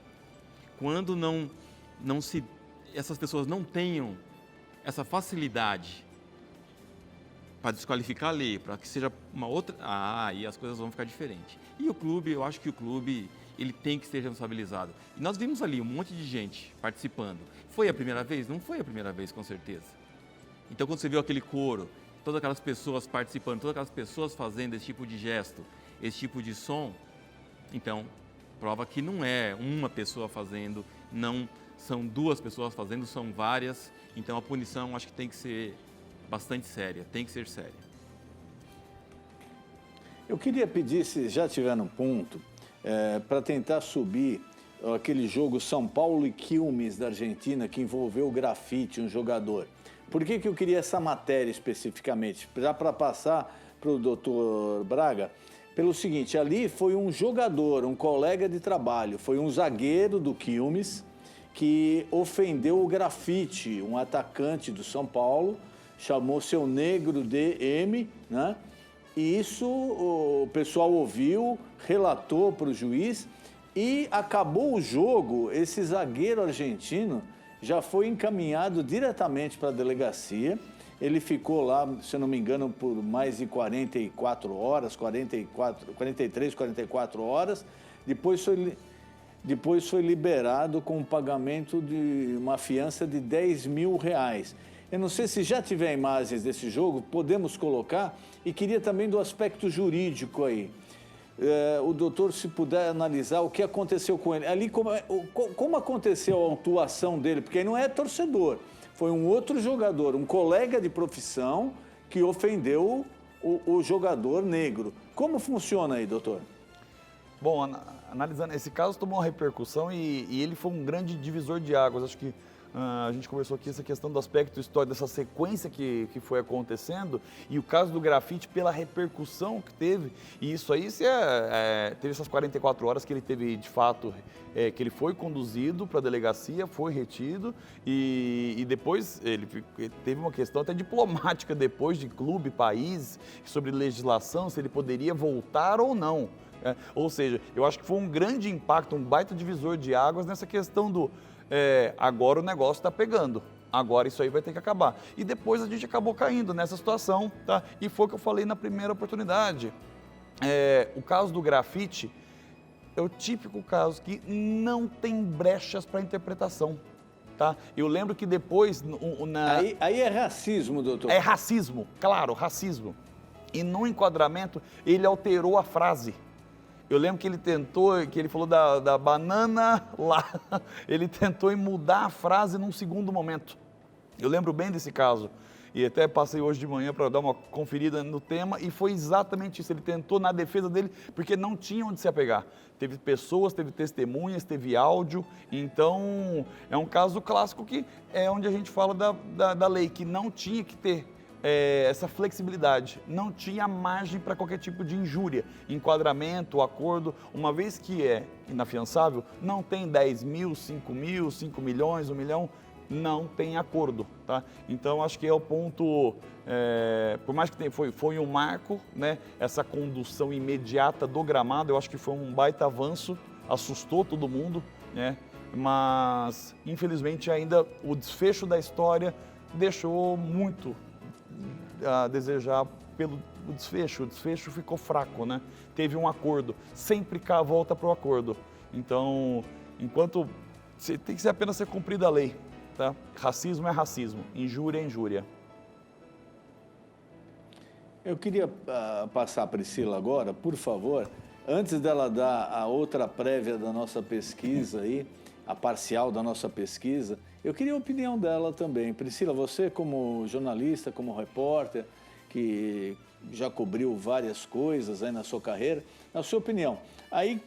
Quando essas pessoas não tenham essa facilidade para desqualificar a lei, para que seja uma outra... aí as coisas vão ficar diferentes. E o clube, eu acho que o clube, ele tem que ser responsabilizado. E nós vimos ali um monte de gente participando. Foi a primeira vez? Não foi a primeira vez, com certeza. Então, quando você viu aquele coro, todas aquelas pessoas participando, todas aquelas pessoas fazendo esse tipo de gesto, esse tipo de som, então, prova que não é uma pessoa fazendo, não são duas pessoas fazendo, são várias. Então, a punição acho que tem que ser bastante séria, tem que ser séria. Eu queria pedir, se já tiver no ponto, para tentar subir aquele jogo São Paulo e Quilmes da Argentina, que envolveu o grafite, um jogador. Por que eu queria essa matéria especificamente? Já para passar para o doutor Braga, pelo seguinte, ali foi um jogador, um colega de trabalho, foi um zagueiro do Quilmes que ofendeu o grafite, um atacante do São Paulo, chamou seu negro de M, né? E isso o pessoal ouviu, relatou para o juiz e acabou o jogo, esse zagueiro argentino já foi encaminhado diretamente para a delegacia. Ele ficou lá, se eu não me engano, por mais de 44 horas, 43, 44 horas. Depois foi liberado com o pagamento de uma fiança de R$10 mil. Eu não sei se já tiver imagens desse jogo, podemos colocar. E queria também do aspecto jurídico aí. O doutor, se puder analisar o que aconteceu com ele. Ali, como aconteceu a atuação dele? Porque ele não é torcedor. Foi um outro jogador, um colega de profissão que ofendeu o jogador negro. Como funciona aí, doutor? Bom, analisando esse caso, tomou uma repercussão e ele foi um grande divisor de águas. Acho que a gente conversou aqui essa questão do aspecto histórico, dessa sequência que foi acontecendo, e o caso do grafite pela repercussão que teve, e isso aí teve essas 44 horas que ele teve, de fato, que ele foi conduzido para a delegacia, foi retido, e depois ele teve uma questão até diplomática depois de clube, país, sobre legislação, se ele poderia voltar ou não. Ou seja, eu acho que foi um grande impacto, um baita divisor de águas nessa questão do agora o negócio está pegando, agora isso aí vai ter que acabar. E depois a gente acabou caindo nessa situação, tá? E foi o que eu falei na primeira oportunidade. O caso do grafite é o típico caso que não tem brechas para interpretação, tá? Eu lembro que depois... Aí é racismo, doutor. É racismo, claro, racismo. E no enquadramento ele alterou a frase. Eu lembro que ele falou da banana lá, ele tentou mudar a frase num segundo momento. Eu lembro bem desse caso, e até passei hoje de manhã para dar uma conferida no tema, e foi exatamente isso, ele tentou na defesa dele, porque não tinha onde se apegar. Teve pessoas, teve testemunhas, teve áudio, então é um caso clássico que é onde a gente fala da lei, que não tinha que ter essa flexibilidade, não tinha margem para qualquer tipo de injúria, enquadramento, acordo, uma vez que é inafiançável, não tem 10 mil, 5 mil, 5 milhões, 1 milhão, não tem acordo, tá? Então acho que é o ponto, por mais que foi um marco, né, essa condução imediata do gramado, eu acho que foi um baita avanço, assustou todo mundo, né, mas infelizmente ainda o desfecho da história deixou muito a desejar pelo desfecho. O desfecho ficou fraco, né? Teve um acordo, sempre cá volta para o acordo. Então, enquanto tem que apenas ser cumprida a lei, tá? Racismo é racismo, injúria é injúria. Eu queria passar a Priscila agora, por favor, antes dela dar a outra prévia da nossa pesquisa aí, a parcial da nossa pesquisa, eu queria a opinião dela também. Priscila, você como jornalista, como repórter, que já cobriu várias coisas aí na sua carreira, na sua opinião, aí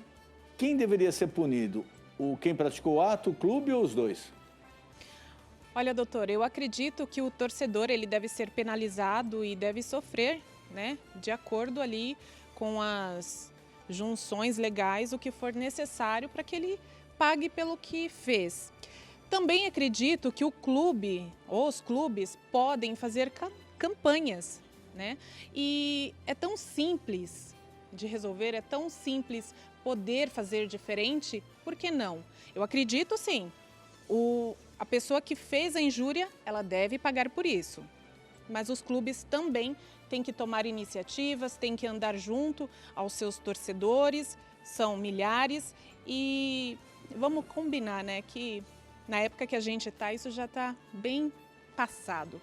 quem deveria ser punido? Quem praticou o ato, o clube ou os dois? Olha, doutor, eu acredito que o torcedor ele deve ser penalizado e deve sofrer, né, de acordo ali com as junções legais, o que for necessário para que ele pague pelo que fez. Também acredito que o clube ou os clubes podem fazer campanhas, né? E é tão simples de resolver, é tão simples poder fazer diferente, por que não? Eu acredito sim, a pessoa que fez a injúria, ela deve pagar por isso. Mas os clubes também têm que tomar iniciativas, têm que andar junto aos seus torcedores são milhares e vamos combinar, né, que na época que a gente está, isso já está bem passado.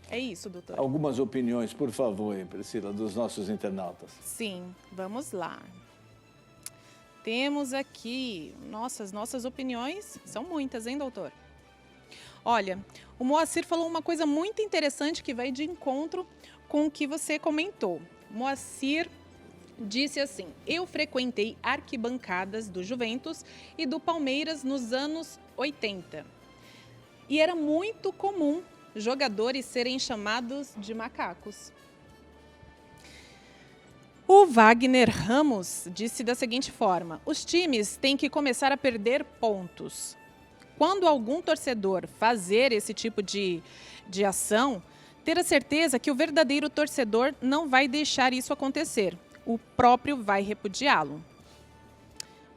É isso, doutor. Algumas opiniões, por favor, Priscila, dos nossos internautas. Sim, vamos lá. Temos aqui, nossas opiniões são muitas, hein, doutor? Olha, o Moacir falou uma coisa muito interessante que vai de encontro com o que você comentou. Moacir disse assim: eu frequentei arquibancadas do Juventus e do Palmeiras nos anos 80. E era muito comum jogadores serem chamados de macacos. O Wagner Ramos disse da seguinte forma: os times têm que começar a perder pontos. Quando algum torcedor fazer esse tipo de ação, ter a certeza que o verdadeiro torcedor não vai deixar isso acontecer. O próprio vai repudiá-lo.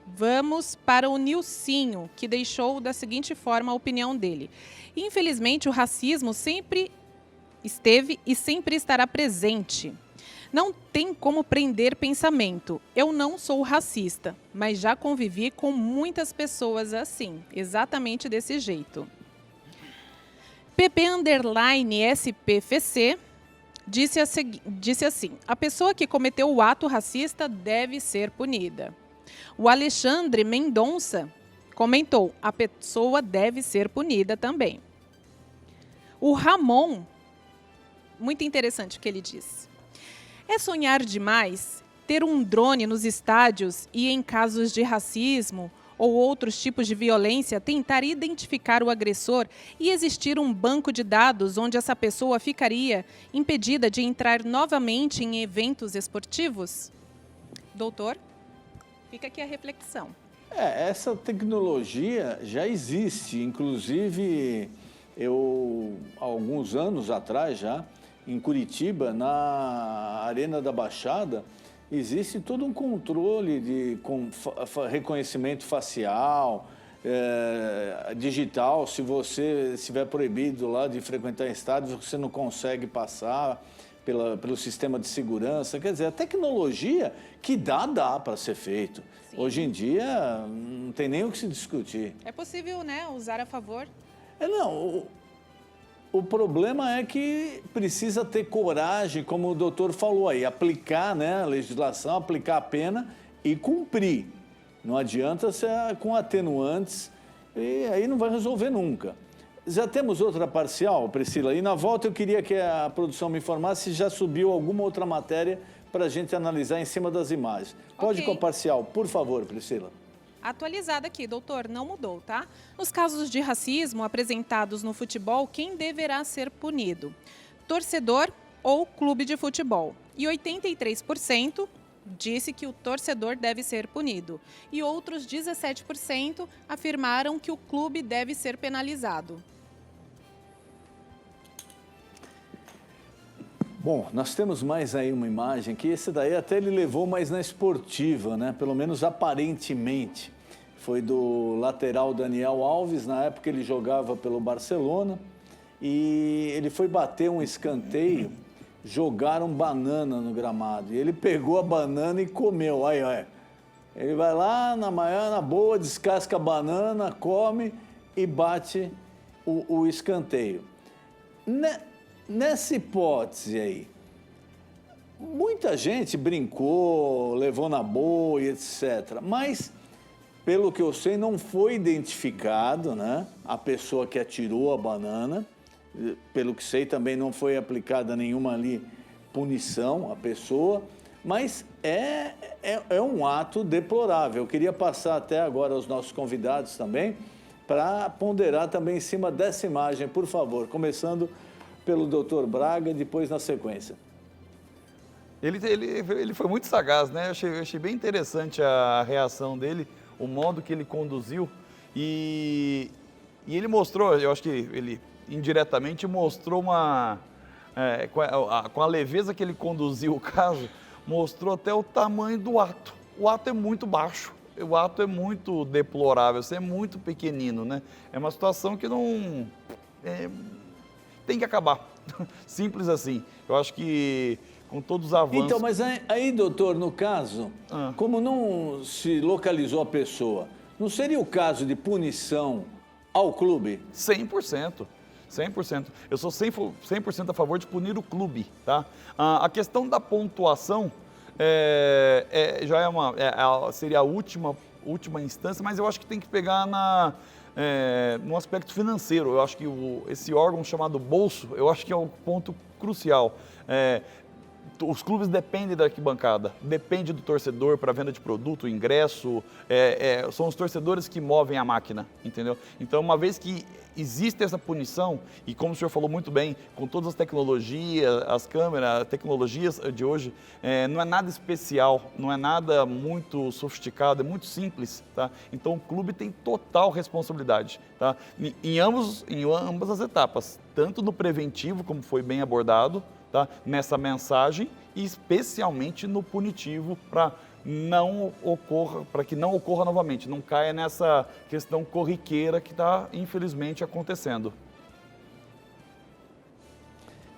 Vamos para o Nilcinho, que deixou da seguinte forma a opinião dele. Infelizmente, o racismo sempre esteve e sempre estará presente. Não tem como prender pensamento. Eu não sou racista, mas já convivi com muitas pessoas assim, exatamente desse jeito. PP_SPFC disse assim: a pessoa que cometeu o ato racista deve ser punida. O Alexandre Mendonça comentou: a pessoa deve ser punida também. O Ramon, muito interessante o que ele disse. É sonhar demais ter um drone nos estádios e, em casos de racismo ou outros tipos de violência, tentar identificar o agressor e existir um banco de dados onde essa pessoa ficaria impedida de entrar novamente em eventos esportivos? Doutor, fica aqui a reflexão. Essa tecnologia já existe, inclusive eu, há alguns anos atrás já, em Curitiba, na Arena da Baixada, existe todo um controle com reconhecimento facial, digital. Se você estiver proibido lá de frequentar estádios, você não consegue passar pelo sistema de segurança. Quer dizer, a tecnologia que dá para ser feito. Sim. Hoje em dia, não tem nem o que se discutir. É possível, né, usar a favor? O problema é que precisa ter coragem, como o doutor falou aí, aplicar, né, a legislação, aplicar a pena e cumprir. Não adianta ser com atenuantes e aí não vai resolver nunca. Já temos outra parcial, Priscila? E na volta eu queria que a produção me informasse se já subiu alguma outra matéria para a gente analisar em cima das imagens. Pode ir com a parcial, por favor, Priscila. Atualizada aqui, doutor, não mudou, tá? Nos casos de racismo apresentados no futebol, quem deverá ser punido? Torcedor ou clube de futebol? E 83% disse que o torcedor deve ser punido. E outros 17% afirmaram que o clube deve ser penalizado. Bom, nós temos mais aí uma imagem que esse daí até ele levou mais na esportiva, né? Pelo menos aparentemente. Foi do lateral Daniel Alves, na época ele jogava pelo Barcelona, e ele foi bater um escanteio, jogaram banana no gramado, e ele pegou a banana e comeu. Aí, olha, ele vai lá na manhã, na boa, descasca a banana, come e bate o escanteio. Nessa hipótese aí, muita gente brincou, levou na boa e etc. Mas, pelo que eu sei, não foi identificado, né, a pessoa que atirou a banana. Pelo que sei, também não foi aplicada nenhuma ali punição à pessoa. Mas é um ato deplorável. Eu queria passar até agora aos nossos convidados também para ponderar também em cima dessa imagem, por favor. Começando pelo doutor Braga, depois na sequência. Ele foi muito sagaz, né? Eu achei bem interessante a reação dele, o modo que ele conduziu. E ele mostrou, eu acho que ele indiretamente mostrou com a leveza que ele conduziu o caso, mostrou até o tamanho do ato. O ato é muito baixo, o ato é muito deplorável, é muito pequenino, né? É uma situação que não... tem que acabar, simples assim. Eu acho que com todos os avanços. Então, mas aí, doutor, no caso, como não se localizou a pessoa, não seria o caso de punição ao clube? 100%. 100%. Eu sou 100% a favor de punir o clube, tá? A questão da pontuação seria a última instância, mas eu acho que tem que pegar no aspecto financeiro. Eu acho que esse órgão chamado bolso, eu acho que é o ponto crucial. Os clubes dependem da arquibancada, depende do torcedor para venda de produto, ingresso, são os torcedores que movem a máquina, entendeu? Então, uma vez que existe essa punição, e como o senhor falou muito bem, com todas as tecnologias, as câmeras, as tecnologias de hoje, não é nada especial, não é nada muito sofisticado, é muito simples, tá? Então, o clube tem total responsabilidade, tá? Em ambas as etapas, tanto no preventivo, como foi bem abordado, tá? Nessa mensagem, e especialmente no punitivo, para que não ocorra novamente, não caia nessa questão corriqueira que está, infelizmente, acontecendo.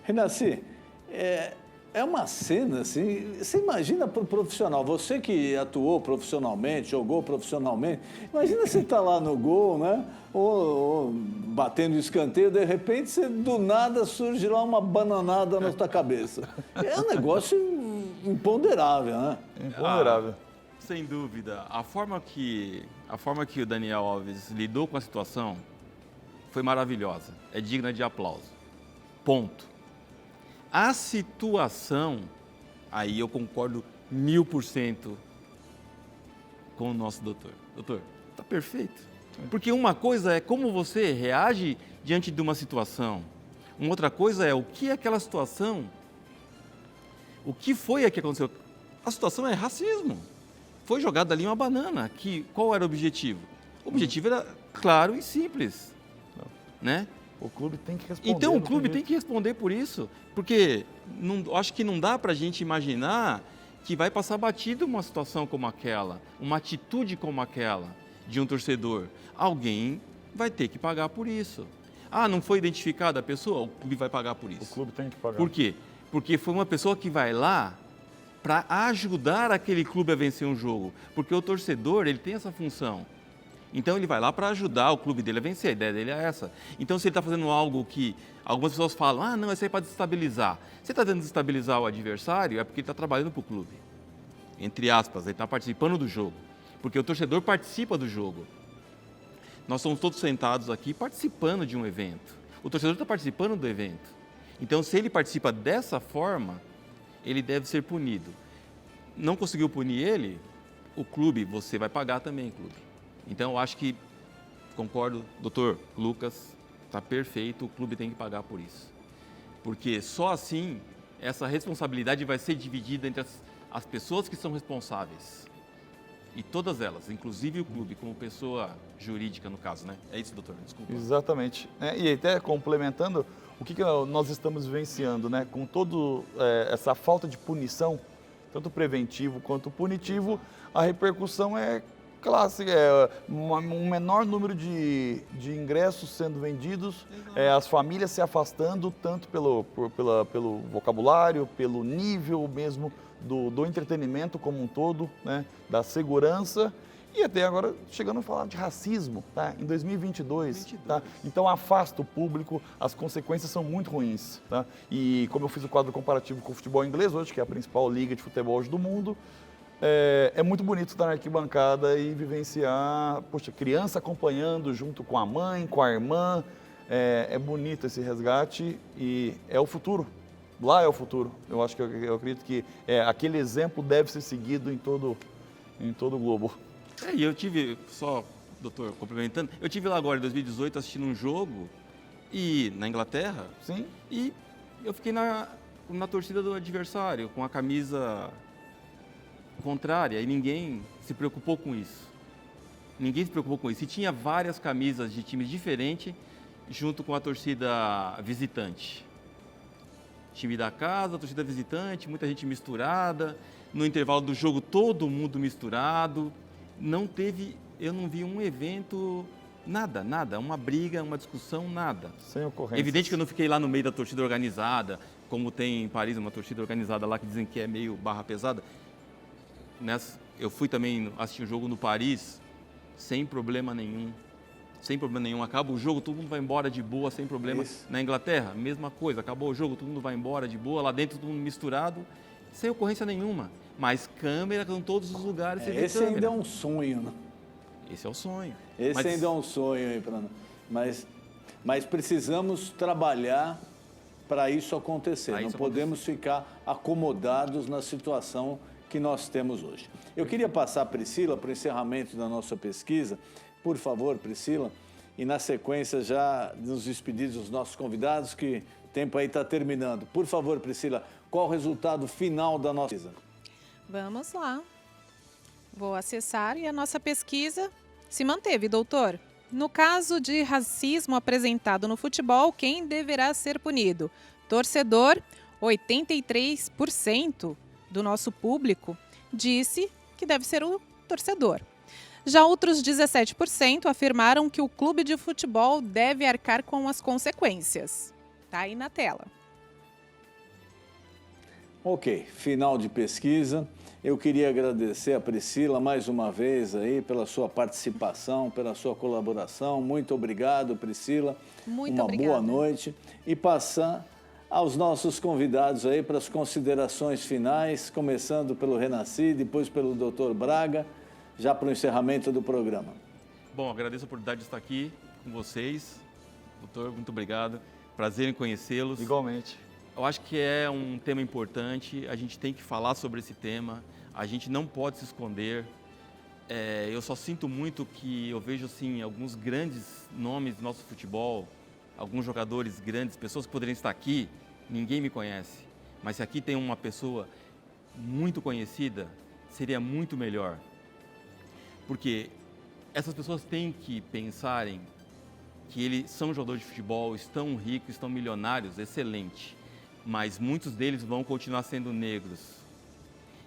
Renaci, é uma cena assim, você imagina para o profissional, você que atuou profissionalmente, jogou profissionalmente, imagina você estar lá no gol, né? Ou batendo escanteio, de repente, do nada surge lá uma bananada na tua cabeça. É um negócio imponderável, né? Imponderável. Sem dúvida. A forma que o Daniel Alves lidou com a situação foi maravilhosa. É digna de aplauso. Ponto. A situação, aí eu concordo 1000% com o nosso doutor. Doutor, está perfeito. Porque uma coisa é como você reage diante de uma situação. Uma outra coisa é o que é aquela situação. O que foi que aconteceu? A situação é racismo. Foi jogada ali uma banana. Qual era o objetivo? O objetivo era claro e simples. Né? O clube tem que responder. Então o clube tem que responder por isso. Porque acho que não dá para a gente imaginar que vai passar batido uma situação como aquela, uma atitude como aquela de um torcedor. Alguém vai ter que pagar por isso. Não foi identificada a pessoa? O clube vai pagar por isso. O clube tem que pagar. Por quê? Porque foi uma pessoa que vai lá para ajudar aquele clube a vencer um jogo. Porque o torcedor, ele tem essa função. Então ele vai lá para ajudar o clube dele a vencer, a ideia dele é essa. Então se ele está fazendo algo que algumas pessoas falam, não, isso aí é para desestabilizar. Se ele está tentando desestabilizar o adversário, é porque ele está trabalhando para o clube. Entre aspas, ele está participando do jogo. Porque o torcedor participa do jogo. Nós somos todos sentados aqui participando de um evento. O torcedor está participando do evento. Então se ele participa dessa forma, ele deve ser punido. Não conseguiu punir ele, o clube, você vai pagar também, clube. Então, eu acho que, concordo, doutor Lucas, está perfeito, o clube tem que pagar por isso. Porque só assim, essa responsabilidade vai ser dividida entre as pessoas que são responsáveis. E todas elas, inclusive o clube, como pessoa jurídica no caso, né? É isso, doutor? Desculpa. Exatamente. E até complementando, o que nós estamos vivenciando, né? Com toda essa falta de punição, tanto preventivo quanto punitivo, a repercussão é clássica, um menor número de ingressos sendo vendidos, as famílias se afastando tanto pelo vocabulário, pelo nível mesmo do entretenimento como um todo, né, da segurança e até agora chegando a falar de racismo, tá? Em 2022, tá? Então afasta o público, as consequências são muito ruins, tá? E como eu fiz o quadro comparativo com o futebol inglês hoje, que é a principal liga de futebol hoje do mundo, é muito bonito estar na arquibancada e vivenciar, poxa, criança acompanhando junto com a mãe, com a irmã, é bonito esse resgate e é o futuro. Lá é o futuro. Eu acho que eu acredito que aquele exemplo deve ser seguido em todo o globo. E eu tive, só, doutor, complementando, eu tive lá agora em 2018 assistindo um jogo na Inglaterra. Sim. E eu fiquei na torcida do adversário, com a camisa contrária, e ninguém se preocupou com isso. Ninguém se preocupou com isso. E tinha várias camisas de times diferentes junto com a torcida visitante. Time da casa, torcida visitante, muita gente misturada. No intervalo do jogo, todo mundo misturado. Eu não vi um evento, nada, uma briga, uma discussão, nada. Sem ocorrência. Evidente que eu não fiquei lá no meio da torcida organizada, como tem em Paris uma torcida organizada lá que dizem que é meio barra pesada. Eu fui também assistir o jogo no Paris, sem problema nenhum. Sem problema nenhum. Acaba o jogo, todo mundo vai embora de boa, sem problema. Isso. Na Inglaterra, mesma coisa. Acabou o jogo, todo mundo vai embora de boa. Lá dentro, todo mundo misturado, sem ocorrência nenhuma. Mas câmera em todos os lugares. Você vê Esse câmera. ainda é um sonho, né? Esse é o sonho. Esse ainda é um sonho aí para nós. Mas precisamos trabalhar para isso acontecer. Pra Não isso podemos ficar acomodados na situação que nós temos hoje. Eu queria passar a Priscila para o encerramento da nossa pesquisa. Por favor, Priscila. E na sequência já nos despedir dos nossos convidados, que o tempo aí está terminando. Por favor, Priscila, qual o resultado final da nossa pesquisa? Vamos lá. Vou acessar e a nossa pesquisa se manteve, doutor. No caso de racismo apresentado no futebol, quem deverá ser punido? Torcedor, 83% do nosso público disse que deve ser o torcedor. Já outros 17% afirmaram que o clube de futebol deve arcar com as consequências. Tá aí na tela. Ok, final de pesquisa. Eu queria agradecer a Priscila mais uma vez aí pela sua participação, pela sua colaboração. Muito obrigado, Priscila. Muito obrigada. Boa noite. E passar aos nossos convidados aí para as considerações finais, começando pelo Renasci, depois pelo Dr. Braga, já para o encerramento do programa. Bom, agradeço a oportunidade de estar aqui com vocês. Doutor, muito obrigado. Prazer em conhecê-los. Igualmente. Eu acho que é um tema importante, a gente tem que falar sobre esse tema, a gente não pode se esconder. Eu só sinto muito que eu vejo assim, alguns grandes nomes do nosso futebol, alguns jogadores grandes, pessoas que poderiam estar aqui, ninguém me conhece. Mas se aqui tem uma pessoa muito conhecida, seria muito melhor. Porque essas pessoas têm que pensarem que eles são jogadores de futebol, estão ricos, estão milionários, excelente. Mas muitos deles vão continuar sendo negros.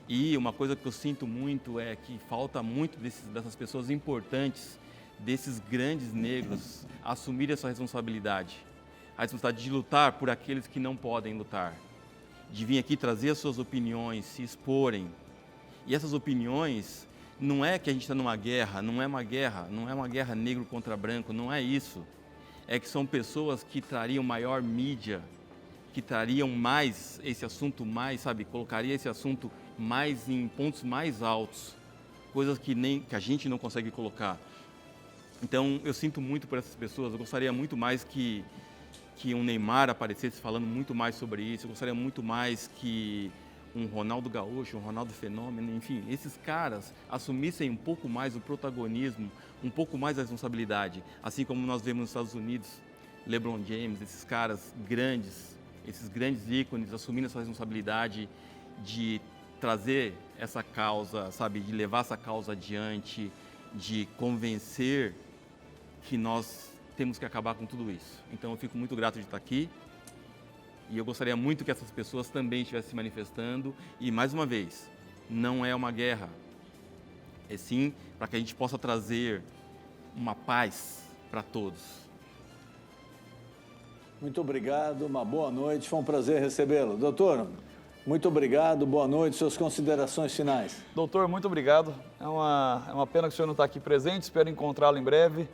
E uma coisa que eu sinto muito é que falta muito dessas pessoas importantes, desses grandes negros, assumirem a sua responsabilidade. A responsabilidade de lutar por aqueles que não podem lutar. De vir aqui trazer as suas opiniões, se exporem. E essas opiniões, não é que a gente está numa guerra, não é uma guerra negro contra branco, não é isso. É que são pessoas que trariam maior mídia, que trariam mais esse assunto, colocaria esse assunto mais em pontos mais altos, coisas que a gente não consegue colocar. Então, eu sinto muito por essas pessoas, eu gostaria muito mais que um Neymar aparecesse falando muito mais sobre isso, eu gostaria muito mais que um Ronaldo Gaúcho, um Ronaldo Fenômeno, enfim, esses caras assumissem um pouco mais o protagonismo, um pouco mais a responsabilidade, assim como nós vemos nos Estados Unidos, LeBron James, esses caras grandes, esses grandes ícones assumindo a sua responsabilidade de trazer essa causa, de levar essa causa adiante, de convencer que nós temos que acabar com tudo isso. Então eu fico muito grato de estar aqui e eu gostaria muito que essas pessoas também estivessem se manifestando e, mais uma vez, não é uma guerra, é sim para que a gente possa trazer uma paz para todos. Muito obrigado, uma boa noite, foi um prazer recebê-lo. Doutor, muito obrigado, boa noite, suas considerações finais. Doutor, muito obrigado. É uma pena que o senhor não está aqui presente, espero encontrá-lo em breve.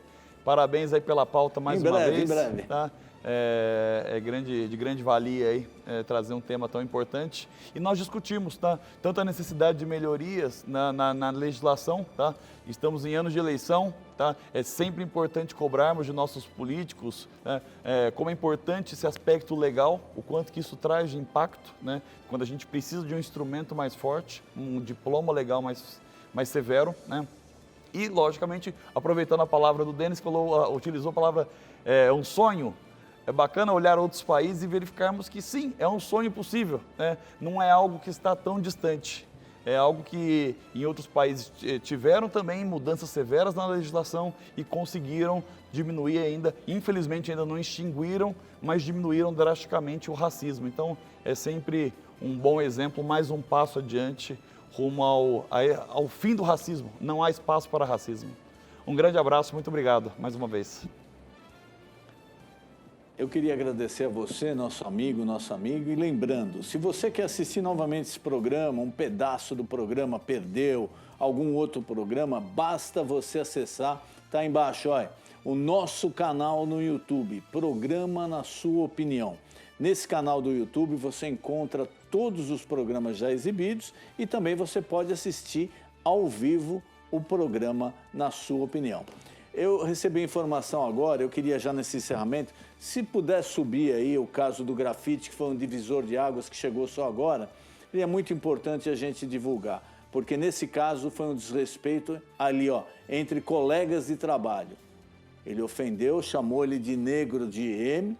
Parabéns aí pela pauta mais uma vez. Em breve. Tá? De grande valia aí trazer um tema tão importante. E nós discutimos, tá? Tanto a necessidade de melhorias na legislação, tá? Estamos em anos de eleição, tá? É sempre importante cobrarmos de nossos políticos, né? Como é importante esse aspecto legal, o quanto que isso traz de impacto, né? Quando a gente precisa de um instrumento mais forte, um diploma legal mais severo, né? E, logicamente, aproveitando a palavra do Denis, utilizou a palavra um sonho. É bacana olhar outros países e verificarmos que sim, é um sonho possível, né? Não é algo que está tão distante. É algo que em outros países tiveram também mudanças severas na legislação e conseguiram diminuir ainda, infelizmente ainda não extinguiram, mas diminuíram drasticamente o racismo. Então é sempre um bom exemplo, mais um passo adiante rumo ao fim do racismo. Não há espaço para racismo. Um grande abraço, muito obrigado mais uma vez. eu queria agradecer a você, nosso amigo, e lembrando, se você quer assistir novamente esse programa, um pedaço do programa perdeu, algum outro programa, basta você acessar, tá embaixo, olha, o nosso canal no YouTube, Programa na Sua Opinião. Nesse canal do YouTube você encontra todos os programas já exibidos e também você pode assistir ao vivo o programa Na Sua Opinião. Eu recebi informação agora, eu queria já nesse encerramento, se puder subir aí o caso do grafite, que foi um divisor de águas que chegou só agora, é muito importante a gente divulgar, porque nesse caso foi um desrespeito ali, ó, entre colegas de trabalho. Ele ofendeu, chamou ele de negro de M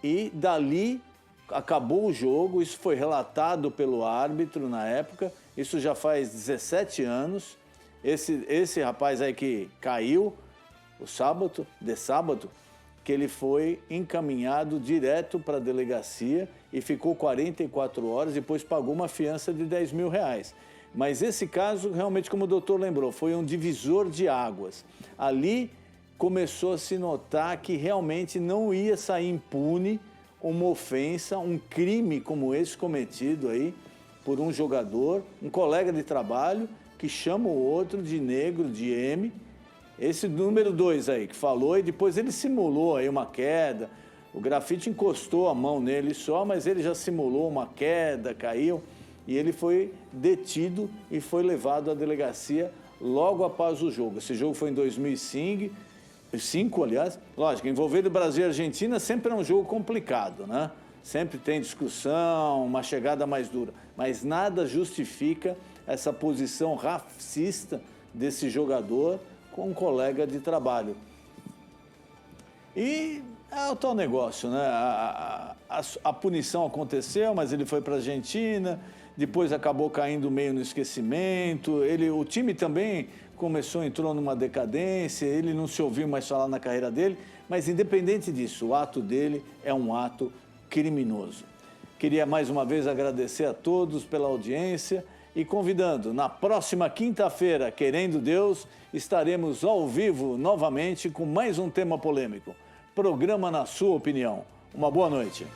e dali acabou o jogo, isso foi relatado pelo árbitro na época, isso já faz 17 anos, esse rapaz aí que caiu, de sábado, que ele foi encaminhado direto para a delegacia e ficou 44 horas, depois pagou uma fiança de R$10 mil. Mas esse caso, realmente, como o doutor lembrou, foi um divisor de águas. Ali começou a se notar que realmente não ia sair impune uma ofensa, um crime como esse cometido aí por um jogador, um colega de trabalho que chama o outro de negro, de M. Esse número 2 aí que falou e depois ele simulou aí uma queda. O grafite encostou a mão nele só, mas ele já simulou uma queda, caiu e ele foi detido e foi levado à delegacia logo após o jogo. Esse jogo foi em 2005, aliás. Lógico, envolvendo Brasil e Argentina sempre é um jogo complicado, né? Sempre tem discussão, uma chegada mais dura, mas nada justifica essa posição racista desse jogador com um colega de trabalho. E é o tal negócio, né? A punição aconteceu, mas ele foi para a Argentina, depois acabou caindo meio no esquecimento. O time também entrou numa decadência, ele não se ouviu mais falar na carreira dele, mas independente disso, o ato dele é um ato criminoso. Queria mais uma vez agradecer a todos pela audiência e convidando, na próxima quinta-feira, querendo Deus, estaremos ao vivo novamente com mais um tema polêmico. Programa Na Sua Opinião. Uma boa noite.